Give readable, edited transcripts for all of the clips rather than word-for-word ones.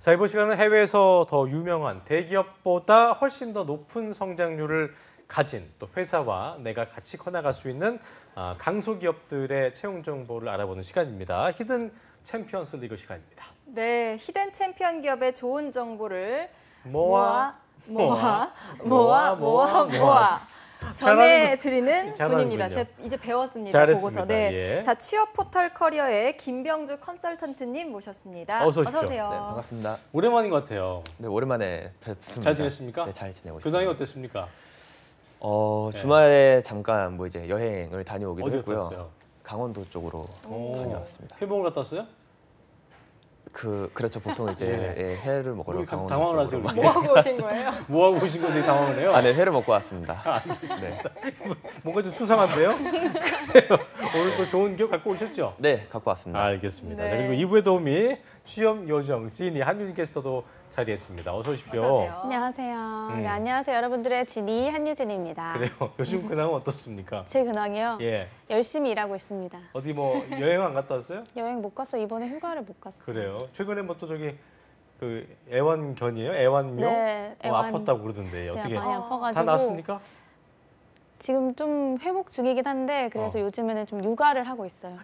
자, 이번 시간은 해외에서 더 유명한 대기업보다 훨씬 더 높은 성장률을 가진 또 회사와 내가 같이 커나갈 수 있는 강소기업들의 채용 정보를 알아보는 시간입니다. 히든 챔피언스 리그 시간입니다. 네, 히든 챔피언 기업의 좋은 정보를 모아 전해드리는 분입니다. 잘하는군요. 제가 이제 배웠습니다. 잘했습니다. 보고서. 네. 예. 자, 취업 포털 커리어의 김병주 컨설턴트님 모셨습니다. 어서 오십시오. 오세요. 네, 반갑습니다. 오랜만인 것 같아요. 네, 오랜만에 뵙습니다. 잘 지냈습니까? 네, 잘 지내고 그 있습니다. 나이 어땠습니까? 네. 주말에 잠깐 뭐 이제 여행을 다녀오기도 어디 했고요. 갔어요? 강원도 쪽으로 다녀왔습니다. 회복을 갔다 왔어요? 그렇죠. 보통 이제 네. 회를 먹으러 우리 강원도 당황을 쪽으로 하세요. 뭐 하고 오신 거예요? 뭐 하고 오신 건데 당황을 해요? 네, 회를 먹고 왔습니다. 네. 뭔가 좀 수상한데요? 그래요. 오늘 또 좋은 기억 갖고 오셨죠? 네, 갖고 왔습니다. 알겠습니다. 네. 자, 그리고 2부의 도우미 취업 요정 지니 한유진 캐스터도 자리했습니다. 어서 오십시오. 어서 오세요. 안녕하세요. 네, 안녕하세요. 여러분들의 지니 한유진입니다. 그래요. 요즘 근황은 어떻습니까? 제 근황이요. 예. 열심히 일하고 있습니다. 어디 뭐 여행 안 갔다 왔어요? 여행 못 갔어. 이번에 휴가를 못 갔어. 그래요. 최근에 뭐 또 저기 그 애완견이에요? 애완묘? 네, 애완. 아팠다고 그러던데 네, 어떻게 많이 아파가지고 다 나았습니까? 지금 좀 회복 중이긴 한데 그래서 요즘에는 좀 육아를 하고 있어요.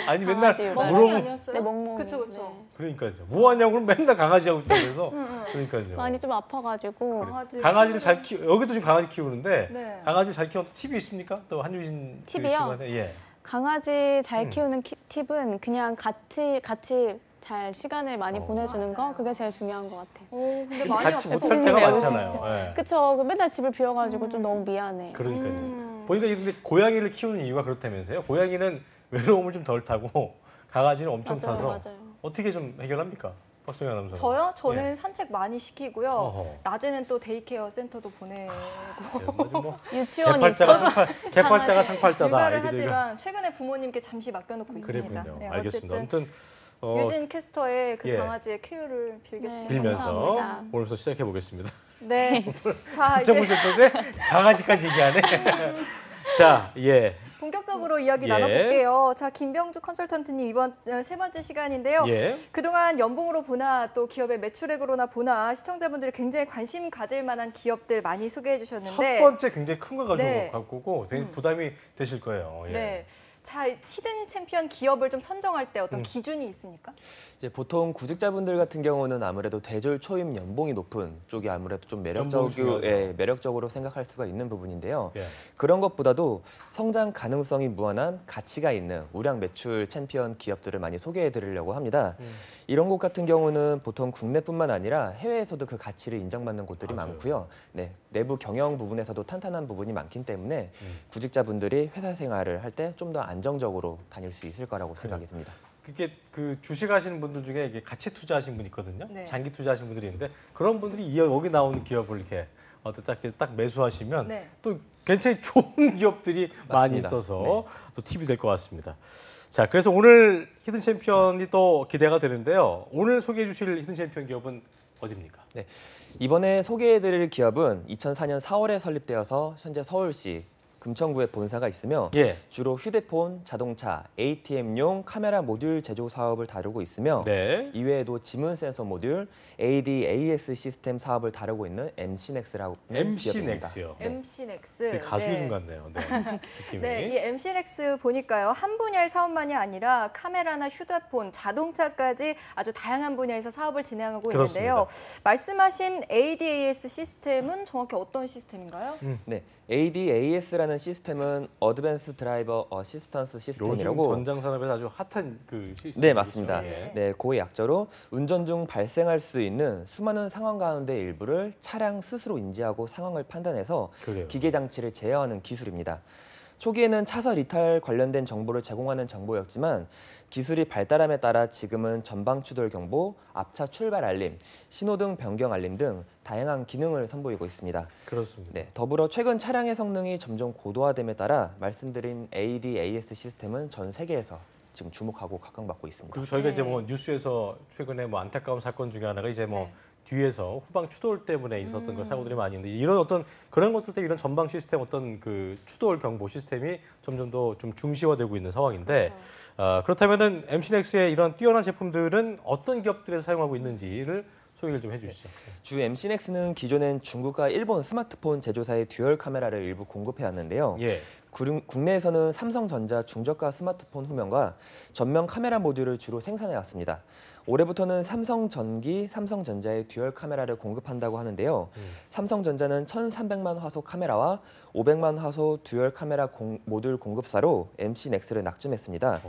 아니 맨날 강아지 육아요. 멍멍이 물어보 아니었어요? 네, 멍멍이. 그쵸, 그쵸. 그러니까요. 뭐 하냐고 그럼 맨날 강아지 하고 있다고 해서 그러니까요. 많이 좀 아파가지고 강아지를 잘 여기도 지금 강아지 키우는데 네. 강아지 잘 키우는 팁이 있습니까? 또 한유진 팁이요? 시간에 예. 강아지 잘 키우는 팁은 그냥 같이 잘 시간을 많이 보내주는 거 맞아요. 그게 제일 중요한 것 같아요. 근데 많이 같이 아파서 못할 때가 배울 많잖아요. 예. 그쵸? 맨날 집을 비워가지고 좀 너무 미안해. 그러니까요. 보니까 근데 고양이를 키우는 이유가 그렇다면서요? 고양이는 외로움을 좀 덜 타고 강아지는 엄청 맞아요, 타서 맞아요. 어떻게 좀 해결합니까? 박성현 아나운서. 저요? 저는 예. 산책 많이 시키고요. 어허. 낮에는 또 데이케어 센터도 보내고 뭐 유치원이 개팔자가 상팔자다. 육아를 이렇게 저희가 하지만 최근에 부모님께 잠시 맡겨놓고 있습니다. 그랬군요. 네, 알겠습니다. 어쨌든 아무튼 유진 캐스터의 그 예. 강아지의 쾌유를 빌겠습니다. 네. 빌면서 감사합니다. 오늘부터 시작해 보겠습니다. 네. 자, 이제 보셨던데 강아지까지 얘기하네. 자, 예. 본격적으로 이야기 예. 나눠볼게요. 자, 김병주 컨설턴트님 이번 세 번째 시간인데요. 예. 그동안 연봉으로 보나 또 기업의 매출액으로나 보나 시청자분들이 굉장히 관심 가질 만한 기업들 많이 소개해 주셨는데 첫 번째 굉장히 큰 거 가지고 네. 갖고 되게 부담이 되실 거예요. 예. 네. 자, 히든 챔피언 기업을 좀 선정할 때 어떤 기준이 있습니까? 이제 보통 구직자분들 같은 경우는 아무래도 대졸 초임 연봉이 높은 쪽이 아무래도 좀 연봉이 중요하죠. 매력적으로 생각할 수가 있는 부분인데요. 예. 그런 것보다도 성장 가능성이 무한한 가치가 있는 우량 매출 챔피언 기업들을 많이 소개해 드리려고 합니다. 이런 곳 같은 경우는 보통 국내뿐만 아니라 해외에서도 그 가치를 인정받는 곳들이 맞아요. 많고요. 네, 내부 경영 부분에서도 탄탄한 부분이 많기 때문에 구직자분들이 회사 생활을 할 때 좀 더 안정적으로 다닐 수 있을 거라고 생각이 듭니다. 그게 그 주식하시는 분들 중에 이게 가치 투자하신 분이 있거든요. 네. 장기 투자하신 분들이 있는데 그런 분들이 여기 나오는 기업을 이렇게 딱 매수하시면 네. 또 굉장히 좋은 기업들이 많이 맞습니다. 있어서 또 팁이 될 것 같습니다. 자, 그래서 오늘 히든 챔피언이 또 기대가 되는데요. 오늘 소개해 주실 히든 챔피언 기업은 어디입니까? 네, 이번에 소개해드릴 기업은 2004년 4월에 설립되어서 현재 서울시 금천구에 본사가 있으며 예. 주로 휴대폰, 자동차, ATM용 카메라 모듈 제조 사업을 다루고 있으며 네. 이외에도 지문 센서 모듈, ADAS 시스템 사업을 다루고 있는 MC넥스라고 MC넥스요. 네. MC넥스. 가수 이름 같네요. 네. 느낌이. 네, 이 MC넥스 보니까요. 한 분야의 사업만이 아니라 카메라나 휴대폰, 자동차까지 아주 다양한 분야에서 사업을 진행하고 있는데요. 말씀하신 ADAS 시스템은 정확히 어떤 시스템인가요? 네, ADAS라는 시스템은 어드밴스 드라이버 어시스턴스 요즘 시스템이라고 전장 산업에서 아주 핫한 그 시스템. 네, 맞습니다. 예. 네, 고의 약자로 운전 중 발생할 수 있는 수많은 상황 가운데 일부를 차량 스스로 인지하고 상황을 판단해서 그래요. 기계 장치를 제어하는 기술입니다. 초기에는 차선 이탈 관련된 정보를 제공하는 정보였지만 기술이 발달함에 따라 지금은 전방 추돌 경보, 앞차 출발 알림, 신호등 변경 알림 등 다양한 기능을 선보이고 있습니다. 그렇습니다. 네, 더불어 최근 차량의 성능이 점점 고도화됨에 따라 말씀드린 ADAS 시스템은 전 세계에서 지금 주목하고 각광받고 있습니다. 그리고 저희가 네. 이제 뭐 뉴스에서 최근에 뭐 안타까운 사건 중에 하나가 이제 뭐 네. 뒤에서 후방 추돌 때문에 있었던 그 사고들이 많이 있는데 이런 어떤 그런 것들 때문에 이런 전방 시스템 어떤 그 추돌 경보 시스템이 점점 더 좀 중시화되고 있는 상황인데 그렇죠. 그렇다면은 MC넥스의 이런 뛰어난 제품들은 어떤 기업들에서 사용하고 있는지를 소개를 좀 해주시죠. 주 MC넥스는 기존엔 중국과 일본 스마트폰 제조사의 듀얼 카메라를 일부 공급해 왔는데요. 예. 국내에서는 삼성전자 중저가 스마트폰 후면과 전면 카메라 모듈을 주로 생산해 왔습니다. 올해부터는 삼성전기, 삼성전자의 듀얼 카메라를 공급한다고 하는데요. 삼성전자는 1,300만 화소 카메라와 500만 화소 듀얼 카메라 모듈 공급사로 MC넥스를 낙점했습니다.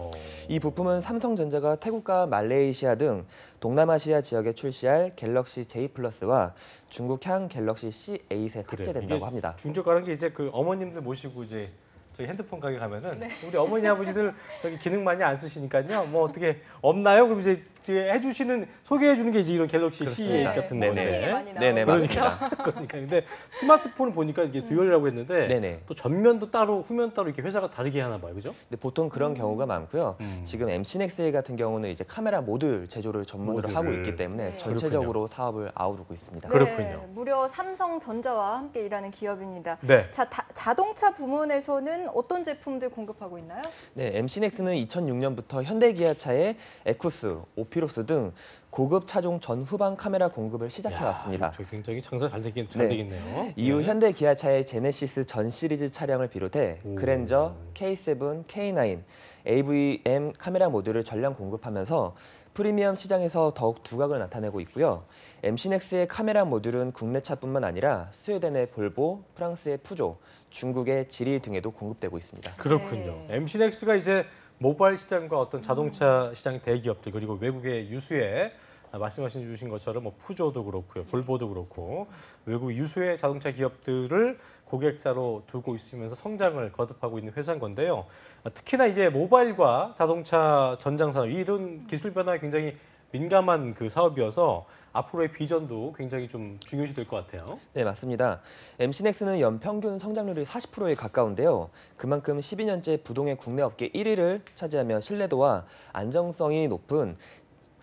이 부품은 삼성전자가 태국과 말레이시아 등 동남아시아 지역에 출시할 갤럭시 J 플러스와 중국향 갤럭시 C8에 탑재된다고 합니다. 중저가라는 게 이제 그 어머님들 모시고 이제 저희 핸드폰 가게 가면은 우리 어머니 아버지들 저기 기능 많이 안 쓰시니까요. 뭐 어떻게 없나요? 그럼 이제 해주시는 소개해주는 게 이제 이런 갤럭시 C8 같은 네네. 네네. 많이 나오고. 네네, 맞습니다. 그러니까 근데 스마트폰을 보니까 이게 듀얼이라고 했는데 네네. 또 전면도 따로 후면 따로 이렇게 회사가 다르게 하나 봐요, 그죠? 근데 보통 그런 경우가 많고요. 지금 MC넥스 같은 경우는 이제 카메라 모듈 제조를 전문으로 하고 모듈을. 있기 때문에 네. 전체적으로 사업을 아우르고 있습니다. 네. 그렇군요. 무려 삼성전자와 함께 일하는 기업입니다. 네. 자, 자동차 부문에서는 어떤 제품들 공급하고 있나요? 네, MC넥스는 2006년부터 현대기아차의 에쿠스, 오피로스 등 고급 차종 전후방 카메라 공급을 시작해 왔습니다. 저 굉장히 장사 잘 네. 되겠네요. 이후 네. 현대기아차의 제네시스 전 시리즈 차량을 비롯해 그랜저, K7, K9, AVM 카메라 모듈을 전량 공급하면서 프리미엄 시장에서 더욱 두각을 나타내고 있고요. MC넥스의 카메라 모듈은 국내차뿐만 아니라 스웨덴의 볼보, 프랑스의 푸조, 중국의 지리 등에도 공급되고 있습니다. 그렇군요. 네. MC넥스가 이제 모바일 시장과 어떤 자동차 시장 대기업들 그리고 외국의 유수의 말씀하신 주신 것처럼 뭐 푸조도 그렇고요, 볼보도 그렇고 외국 유수의 자동차 기업들을 고객사로 두고 있으면서 성장을 거듭하고 있는 회사인 건데요. 특히나 이제 모바일과 자동차 전장 산업 이런 기술 변화에 굉장히 민감한 그 사업이어서 앞으로의 비전도 굉장히 좀 중요시 될 것 같아요. 네, 맞습니다. MC넥스는 연평균 성장률이 40%에 가까운데요. 그만큼 12년째 부동의 국내 업계 1위를 차지하며 신뢰도와 안정성이 높은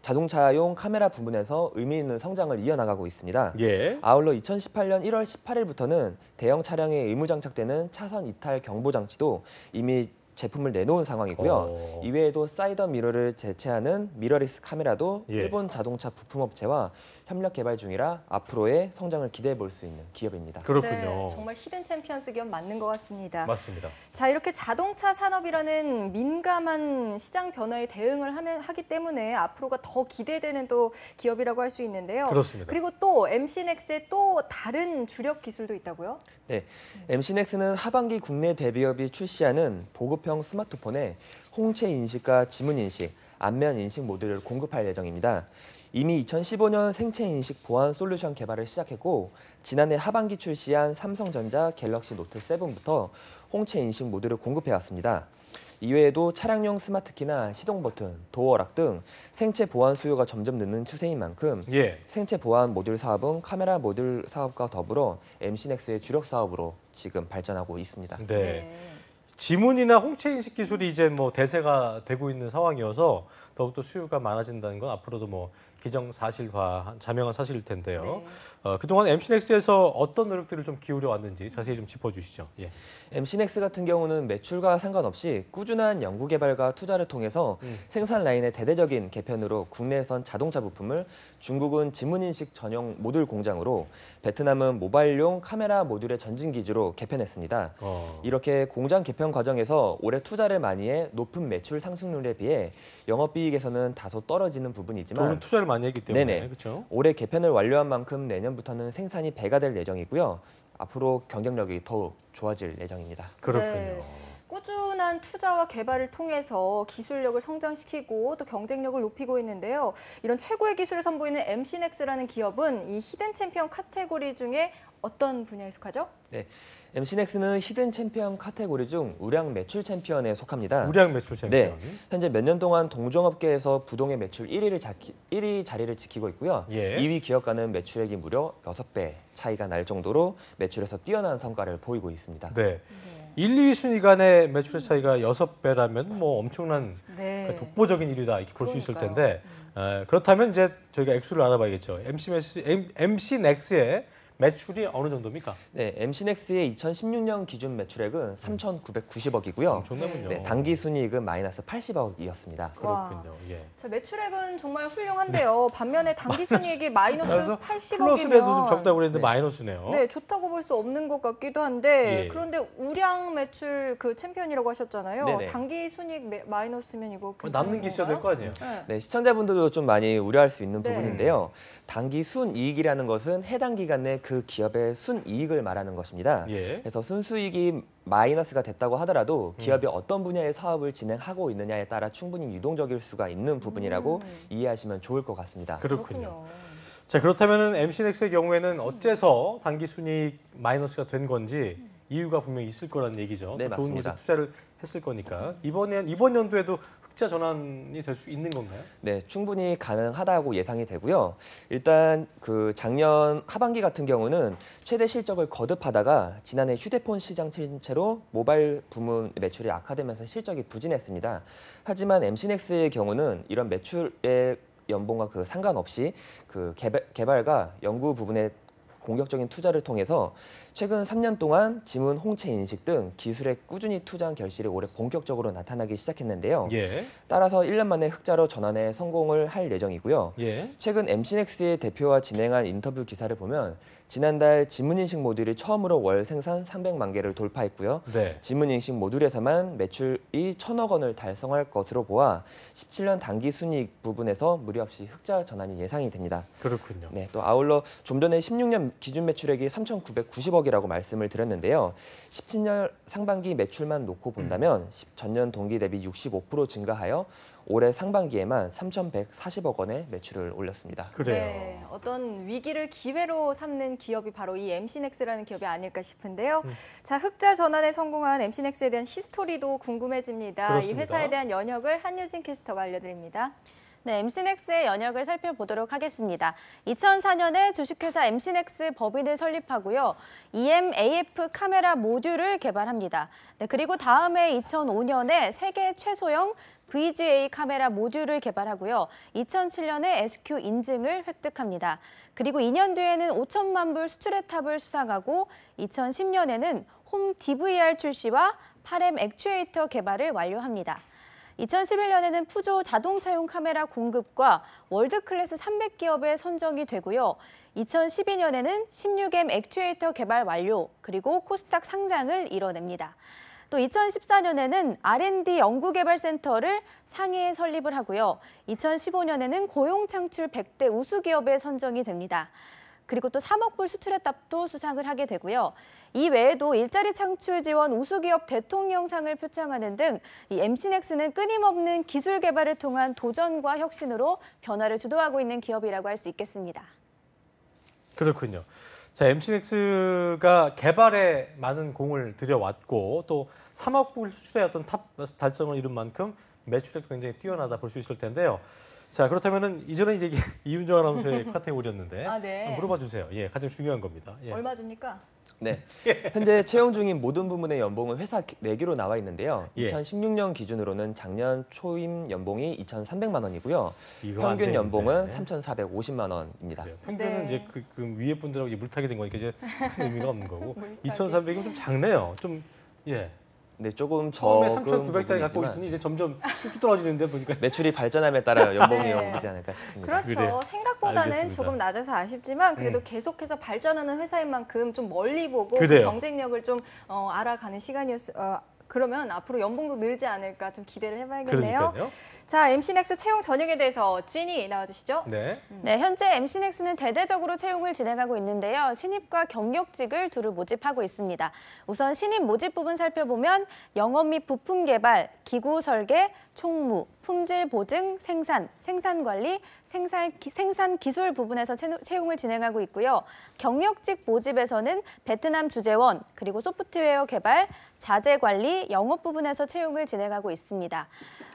자동차용 카메라 부문에서 의미 있는 성장을 이어나가고 있습니다. 예. 아울러 2018년 1월 18일부터는 대형 차량에 의무 장착되는 차선 이탈 경보 장치도 이미 제품을 내놓은 상황이고요. 이외에도 사이더 미러를 대체하는 미러리스 카메라도 예. 일본 자동차 부품업체와 협력 개발 중이라 앞으로의 성장을 기대해 볼 수 있는 기업입니다. 그렇군요. 네, 정말 히든 챔피언스 기업 맞는 것 같습니다. 맞습니다. 자, 이렇게 자동차 산업이라는 민감한 시장 변화에 대응을 하기 때문에 앞으로가 더 기대되는 또 기업이라고 할 수 있는데요. 그렇습니다. 그리고 또 MC넥스의 또 다른 주력 기술도 있다고요? 네, MC넥스는 하반기 국내 대기업이 출시하는 보급형 스마트폰에 홍채 인식과 지문 인식, 안면 인식 모듈을 공급할 예정입니다. 이미 2015년 생체 인식 보안 솔루션 개발을 시작했고 지난해 하반기 출시한 삼성전자 갤럭시 노트 7부터 홍채 인식 모듈을 공급해 왔습니다. 이외에도 차량용 스마트키나 시동 버튼, 도어락 등 생체 보안 수요가 점점 늦는 추세인 만큼 예. 생체 보안 모듈 사업은 카메라 모듈 사업과 더불어 MC넥스의 주력 사업으로 지금 발전하고 있습니다. 네. 지문이나 홍채 인식 기술이 이제 뭐 대세가 되고 있는 상황이어서 더욱더 수요가 많아진다는 건 앞으로도 뭐 기정사실화, 자명한 사실일 텐데요. 네. 그동안 MC넥스에서 어떤 노력들을 좀 기울여 왔는지 자세히 좀 짚어주시죠. 예. MC넥스 같은 경우는 매출과 상관없이 꾸준한 연구 개발과 투자를 통해서 생산 라인의 대대적인 개편으로 국내에선 자동차 부품을, 중국은 지문인식 전용 모듈 공장으로, 베트남은 모바일용 카메라 모듈의 전진 기지로 개편했습니다. 이렇게 공장 개편 과정에서 올해 투자를 많이 해 높은 매출 상승률에 비해 영업이익에서는 다소 떨어지는 부분이지만 돈은 투자를 많이 했기 때문에 네네. 그렇죠. 올해 개편을 완료한 만큼 내년부터는 생산이 배가 될 예정이고요. 앞으로 경쟁력이 더욱 좋아질 예정입니다. 그렇군요. 네. 꾸준한 투자와 개발을 통해서 기술력을 성장시키고 또 경쟁력을 높이고 있는데요. 이런 최고의 기술을 선보이는 MC넥스라는 기업은 이 히든 챔피언 카테고리 중에 어떤 분야에 속하죠? 네, MC넥스는 히든 챔피언 카테고리 중 우량 매출 챔피언에 속합니다. 우량 매출 챔피언. 네, 현재 몇 년 동안 동종업계에서 부동의 매출 1위 자리를 지키고 있고요. 예. 2위 기업과는 매출액이 무려 6배 차이가 날 정도로 매출에서 뛰어난 성과를 보이고 있습니다. 네. 1, 2위 순위 간의 매출의 차이가 6배라면 뭐 엄청난 네. 독보적인 일이다 이렇게 볼 수 있을 그러니까요. 텐데 그렇다면 이제 저희가 액수를 알아봐야겠죠. MC넥스의 매출이 어느 정도입니까? 네, MC넥스의 2016년 기준 매출액은 3,990억이고요. 엄청나군요. 네, 당기 순이익은 마이너스 80억이었습니다. 그렇군요. 예. 자, 매출액은 정말 훌륭한데요. 반면에 당기순이익이 마이너스 그래서 80억이면 플러스라도 좀 적다고 그랬는데 네. 마이너스네요. 네, 좋다고 볼 수 없는 것 같기도 한데 예. 그런데 우량 매출 그 챔피언이라고 하셨잖아요. 네네. 당기순이익 마이너스면 이거 남는 게 있어야 될 거 아니에요. 네. 네, 시청자분들도 좀 많이 우려할 수 있는 네. 부분인데요. 당기 순이익이라는 것은 해당 기간 내 그 기업의 순이익을 말하는 것입니다. 예. 그래서 순수익이 마이너스가 됐다고 하더라도 기업이 어떤 분야의 사업을 진행하고 있느냐에 따라 충분히 유동적일 수가 있는 부분이라고 이해하시면 좋을 것 같습니다. 그렇군요. 자, 그렇다면 MC넥스의 경우에는 어째서 당기 순이익 마이너스가 된 건지 이유가 분명히 있을 거라는 얘기죠. 네, 또 좋은 곳에 맞습니다. 투자를 했을 거니까 이번 연도에도 흑자 전환이 될 수 있는 건가요? 네, 충분히 가능하다고 예상이 되고요. 일단 그 작년 하반기 같은 경우는 최대 실적을 거듭하다가 지난해 휴대폰 시장 침체로 모바일 부문 매출이 악화되면서 실적이 부진했습니다. 하지만 MC넥스의 경우는 이런 매출의 연봉과 그 상관없이 그 개발과 연구 부분에 공격적인 투자를 통해서 최근 3년 동안 지문 홍채 인식 등 기술에 꾸준히 투자한 결실이 올해 본격적으로 나타나기 시작했는데요. 예. 따라서 1년 만에 흑자로 전환에 성공을 할 예정이고요. 예. 최근 MC넥스의 대표와 진행한 인터뷰 기사를 보면 지난달 지문인식 모듈이 처음으로 월 생산 300만 개를 돌파했고요. 네. 지문인식 모듈에서만 매출이 1,000억 원을 달성할 것으로 보아 17년 당기 순이익 부분에서 무리 없이 흑자 전환이 예상이 됩니다. 그렇군요. 네, 또 아울러 좀 전에 16년 기준 매출액이 3,990억이라고 말씀을 드렸는데요. 17년 상반기 매출만 놓고 본다면 전년 동기 대비 65% 증가하여 올해 상반기에만 3,140억 원의 매출을 올렸습니다. 그래요. 네, 어떤 위기를 기회로 삼는 기업이 바로 이 MC넥스라는 기업이 아닐까 싶은데요. 자, 흑자 전환에 성공한 MC넥스에 대한 히스토리도 궁금해집니다. 그렇습니다. 이 회사에 대한 연역을 한유진 캐스터가 알려드립니다. 네, MC넥스의 연역을 살펴보도록 하겠습니다. 2004년에 주식회사 MC넥스 법인을 설립하고요. EM-AF 카메라 모듈을 개발합니다. 네, 그리고 다음해 2005년에 세계 최소형 VGA 카메라 모듈을 개발하고요. 2007년에 SQ 인증을 획득합니다. 그리고 2년 뒤에는 5천만 불 수출의 탑을 수상하고 2010년에는 홈 DVR 출시와 8M 액추에이터 개발을 완료합니다. 2011년에는 푸조 자동차용 카메라 공급과 월드클래스 300기업에 선정이 되고요. 2012년에는 16M 액추에이터 개발 완료, 그리고 코스닥 상장을 이뤄냅니다. 또 2014년에는 R&D 연구개발센터를 상해에 설립을 하고요. 2015년에는 고용 창출 100대 우수기업에 선정이 됩니다. 그리고 또 3억 불 수출의 탑도 수상을 하게 되고요. 이 외에도 일자리 창출 지원 우수기업 대통령상을 표창하는 등 이 MC넥스는 끊임없는 기술 개발을 통한 도전과 혁신으로 변화를 주도하고 있는 기업이라고 할 수 있겠습니다. 그렇군요. 자, MC넥스가 개발에 많은 공을 들여왔고 또 3억 불 수출의 어떤 탑 달성을 이룬 만큼 매출액도 굉장히 뛰어나다 볼 수 있을 텐데요. 자, 그렇다면은 이전에 이제 이윤정 아나운서의 카테고리였는데 아, 네. 물어봐 주세요. 예, 가장 중요한 겁니다. 예. 얼마 줍니까? 네, 현재 채용 중인 모든 부문의 연봉은 회사 내규로 나와 있는데요. 예. 2016년 기준으로는 작년 초임 연봉이 2,300만 원이고요. 이거 안 평균 되는데. 연봉은 3,450만 원입니다. 그래요. 평균은 네. 이제 그 위에 분들하고 이제 물타기 된 거니까 이제 큰 의미가 없는 거고 물타기. 2,300이면 좀 작네요. 좀 예. 네, 조금 처음에 적은 3,900짜리 갖고 부분이지만 있으니 이제 점점 쭉쭉 떨어지는데 보니까 매출이 발전함에 따라 연봉이 네. 오르지 않을까 싶습니다. 그렇죠. 그래요. 생각보다는 알겠습니다. 조금 낮아서 아쉽지만 그래도 계속해서 발전하는 회사인 만큼 좀 멀리 보고 그 그래요. 경쟁력을 좀 알아가는 시간이었어요. 그러면 앞으로 연봉도 늘지 않을까 좀 기대를 해봐야겠네요. 그러니까요. 자, MC넥스 채용 전형에 대해서 찐이 나와주시죠. 네. 네, 현재 MC넥스는 대대적으로 채용을 진행하고 있는데요. 신입과 경력직을 두루 모집하고 있습니다. 우선 신입 모집 부분 살펴보면 영업 및 부품 개발, 기구 설계, 총무, 품질 보증, 생산 관리, 생산 기술 부분에서 채용을 진행하고 있고요. 경력직 모집에서는 베트남 주재원, 그리고 소프트웨어 개발, 자재 관리, 영업 부분에서 채용을 진행하고 있습니다.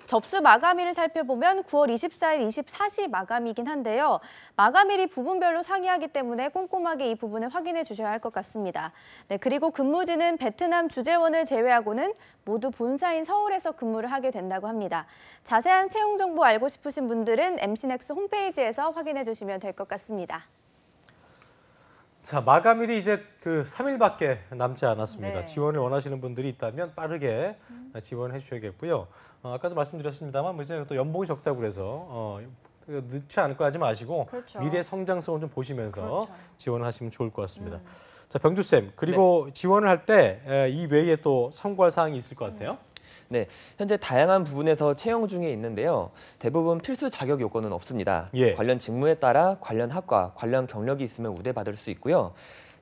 접수 마감일을 살펴보면 9월 24일 24시 마감이긴 한데요. 마감일이 부분별로 상이하기 때문에 꼼꼼하게 이 부분을 확인해 주셔야 할 것 같습니다. 네, 그리고 근무지는 베트남 주재원을 제외하고는 모두 본사인 서울에서 근무를 하게 된다고 합니다. 자세한 채용 정보 알고 싶으신 분들은 MC넥스 홈페이지에서 확인해 주시면 될 것 같습니다. 자, 마감일이 이제 그 3일밖에 남지 않았습니다. 네. 지원을 원하시는 분들이 있다면 빠르게 지원해 주셔야겠고요. 아까도 말씀드렸습니다만 이제 또 연봉이 적다고 그래서 늦지 않을 거 하지 마시고 그렇죠. 미래 성장성을 좀 보시면서 그렇죠. 지원을 하시면 좋을 것 같습니다. 자, 병주 쌤, 그리고 지원을 할 때 이 외에 또 참고할 사항이 있을 것 같아요. 네, 현재 다양한 부분에서 채용 중에 있는데요. 대부분 필수 자격 요건은 없습니다. 예. 관련 직무에 따라 관련 학과, 관련 경력이 있으면 우대받을 수 있고요.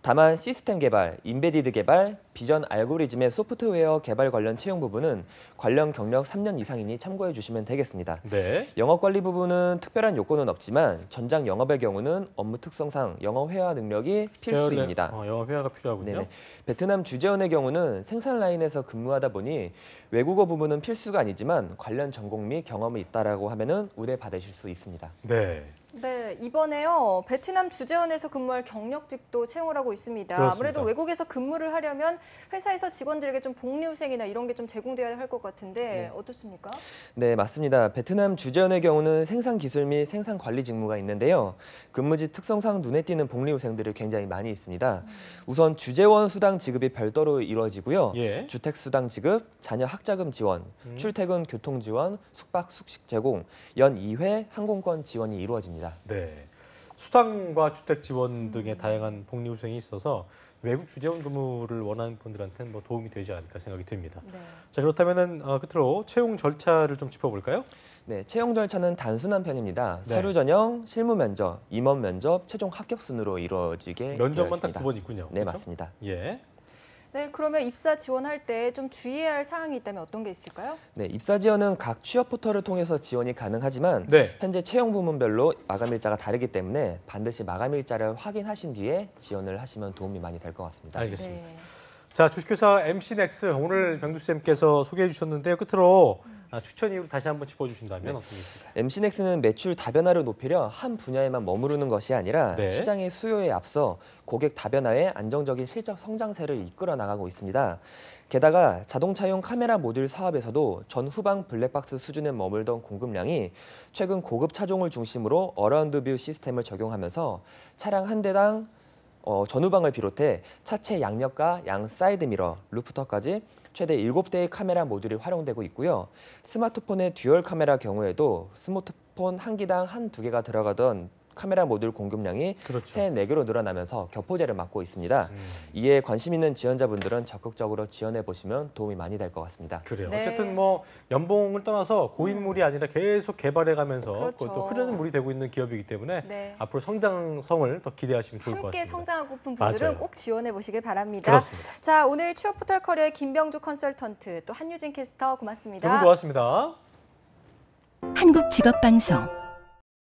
다만 시스템 개발, 인베디드 개발, 비전 알고리즘의 소프트웨어 개발 관련 채용 부분은 관련 경력 3년 이상이니 참고해 주시면 되겠습니다. 네. 영업 관리 부분은 특별한 요건은 없지만 전장 영업의 경우는 업무 특성상 영어 회화 능력이 필수입니다. 영어 회화가 필요하군요. 네네. 베트남 주재원의 경우는 생산 라인에서 근무하다 보니 외국어 부분은 필수가 아니지만 관련 전공 및 경험이 있다라고 하면은 우대 받으실 수 있습니다. 네. 네, 이번에요. 베트남 주재원에서 근무할 경력직도 채용을 하고 있습니다. 그렇습니다. 아무래도 외국에서 근무를 하려면 회사에서 직원들에게 좀 복리후생이나 이런 게 좀 제공돼야 할 것 같은데 어떻습니까? 네, 맞습니다. 베트남 주재원의 경우는 생산 기술 및 생산 관리 직무가 있는데요. 근무지 특성상 눈에 띄는 복리후생들이 굉장히 많이 있습니다. 우선 주재원 수당 지급이 별도로 이루어지고요. 예. 주택 수당 지급, 자녀 학자금 지원, 출퇴근 교통 지원, 숙박 숙식 제공, 연 2회 항공권 지원이 이루어집니다. 네. 수당과 주택 지원 등의 다양한 복리후생이 있어서 외국 주재원 근무를 원하는 분들한테는 뭐 도움이 되지 않을까 생각이 듭니다. 네. 자, 그렇다면은 끝으로 채용 절차를 좀 짚어볼까요? 네, 채용 절차는 단순한 편입니다. 네. 서류 전형, 실무 면접, 임원 면접, 최종 합격 순으로 이루어지게 면접만 딱 되어 두 번 있군요. 네, 그렇죠? 맞습니다. 예. 네, 그러면 입사 지원할 때 좀 주의해야 할 사항이 있다면 어떤 게 있을까요? 네, 입사 지원은 각 취업 포털을 통해서 지원이 가능하지만 네. 현재 채용 부문별로 마감 일자가 다르기 때문에 반드시 마감 일자를 확인하신 뒤에 지원을 하시면 도움이 많이 될 것 같습니다. 알겠습니다. 네. 자, 주식회사 MC넥스 오늘 병주쌤께서 소개해 주셨는데요. 끝으로 추천 이유 다시 한번 짚어주신다면 어떤 게 있을까요? MC넥스는 매출 다변화를 높이려 한 분야에만 머무르는 것이 아니라 네. 시장의 수요에 앞서 고객 다변화에 안정적인 실적 성장세를 이끌어 나가고 있습니다. 게다가 자동차용 카메라 모듈 사업에서도 전후방 블랙박스 수준에 머물던 공급량이 최근 고급 차종을 중심으로 어라운드 뷰 시스템을 적용하면서 차량 한 대당 전후방을 비롯해 차체 양옆과 양 사이드 미러, 루프터까지 최대 7대의 카메라 모듈이 활용되고 있고요. 스마트폰의 듀얼 카메라 경우에도 스마트폰 한 기당 한두 개가 들어가던 카메라 모듈 공급량이 그렇죠. 3-4개로 늘어나면서 격포제를 맡고 있습니다. 이에 관심 있는 지원자분들은 적극적으로 지원해 보시면 도움이 많이 될 것 같습니다. 그래요. 네. 어쨌든 뭐 연봉을 떠나서 고인물이 아니라 계속 개발해가면서 그렇죠. 그것도 흐르는 물이 되고 있는 기업이기 때문에 네. 앞으로 성장성을 더 기대하시면 좋을 것 함께 같습니다. 성장하고픈 분들은 맞아요. 꼭 지원해 보시길 바랍니다. 그렇습니다. 자, 오늘 취업 포털 커리어의 김병주 컨설턴트 또 한유진 캐스터 고맙습니다. 두 분 고맙습니다. 한국직업방송